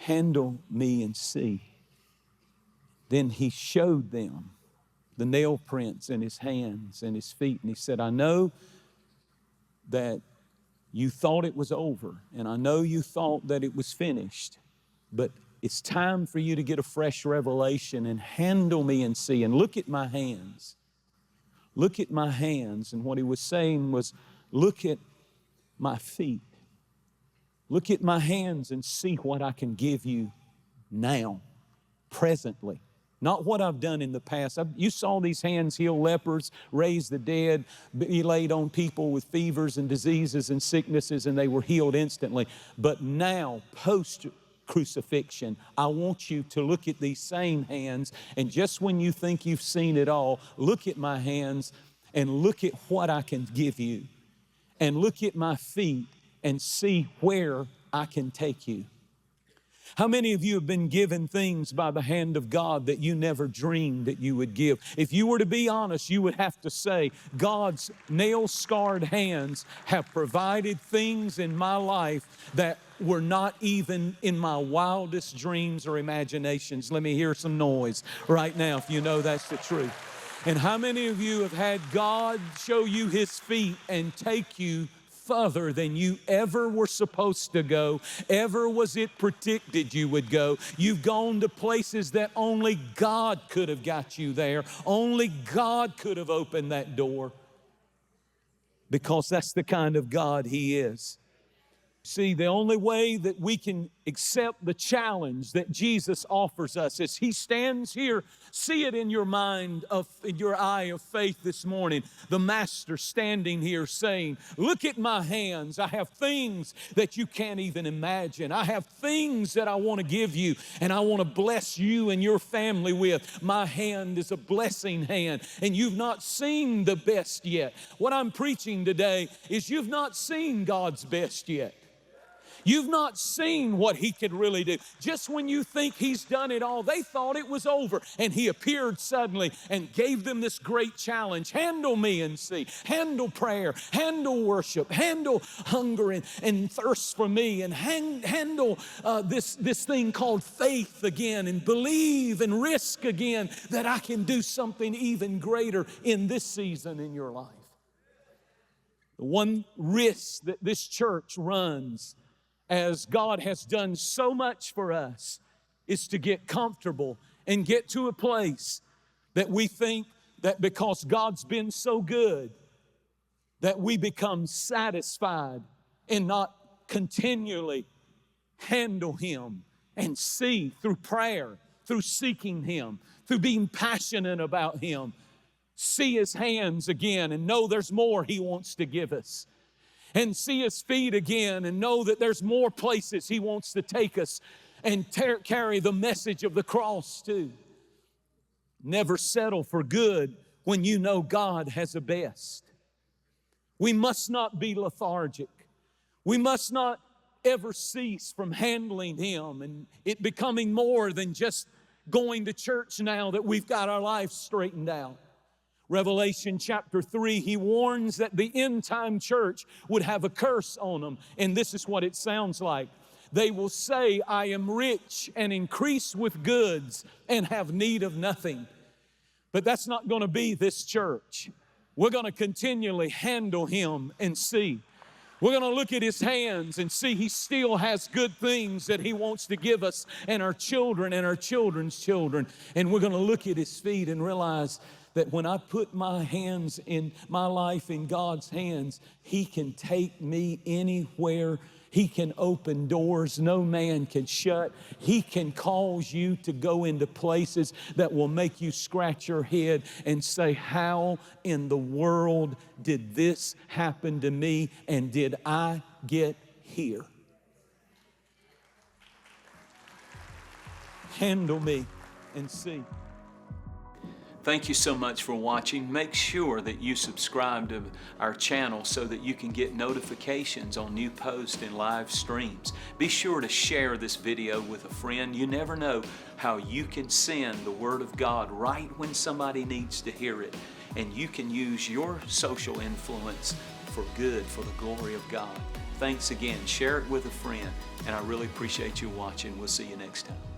handle me and see. Then he showed them the nail prints in his hands and his feet. And he said, I know that you thought it was over, and I know you thought that it was finished, but it's time for you to get a fresh revelation and handle me and see. And look at my hands. Look at my hands. And what he was saying was, look at my feet. Look at my hands and see what I can give you now, presently. Not what I've done in the past. You saw these hands heal lepers, raise the dead, be laid on people with fevers and diseases and sicknesses, and they were healed instantly. But now, post-crucifixion, I want you to look at these same hands, and just when you think you've seen it all, look at my hands and look at what I can give you. And look at my feet and see where I can take you. How many of you have been given things by the hand of God that you never dreamed that you would give? If you were to be honest, you would have to say, God's nail-scarred hands have provided things in my life that were not even in my wildest dreams or imaginations. Let me hear some noise right now if you know that's the truth. And how many of you have had God show you His feet and take you further than you ever were supposed to go, ever was it predicted you would go? You've gone to places that only God could have got you there. Only God could have opened that door, because that's the kind of God He is. See, the only way that we can accept the challenge that Jesus offers us is He stands here. See it in your mind, in your eye of faith this morning. The Master standing here saying, look at my hands. I have things that you can't even imagine. I have things that I want to give you, and I want to bless you and your family with. My hand is a blessing hand, and you've not seen the best yet. What I'm preaching today is you've not seen God's best yet. You've not seen what He could really do. Just when you think He's done it all, they thought it was over, and He appeared suddenly and gave them this great challenge. Handle me and see. Handle prayer. Handle worship. Handle hunger and thirst for me. And handle this thing called faith again, and believe and risk again that I can do something even greater in this season in your life. The one risk that this church runs, as God has done so much for us, is to get comfortable and get to a place that we think that because God's been so good, that we become satisfied and not continually handle Him and see through prayer, through seeking Him, through being passionate about Him, see His hands again and know there's more He wants to give us. And see His feet again and know that there's more places He wants to take us and carry the message of the cross too. Never settle for good when you know God has the best. We must not be lethargic. We must not ever cease from handling Him and it becoming more than just going to church now that we've got our lives straightened out. Revelation chapter 3, He warns that the end-time church would have a curse on them. And this is what it sounds like. They will say, I am rich and increase with goods and have need of nothing. But that's not going to be this church. We're going to continually handle Him and see. We're going to look at His hands and see He still has good things that He wants to give us and our children and our children's children. And we're going to look at His feet and realize that when I put my hands in my life in God's hands, He can take me anywhere. He can open doors no man can shut. He can cause you to go into places that will make you scratch your head and say, how in the world did this happen to me, and did I get here? Handle me and see. Thank you so much for watching. Make sure that you subscribe to our channel so that you can get notifications on new posts and live streams. Be sure to share this video with a friend. You never know how you can send the Word of God right when somebody needs to hear it. And you can use your social influence for good, for the glory of God. Thanks again. Share it with a friend, and I really appreciate you watching. We'll see you next time.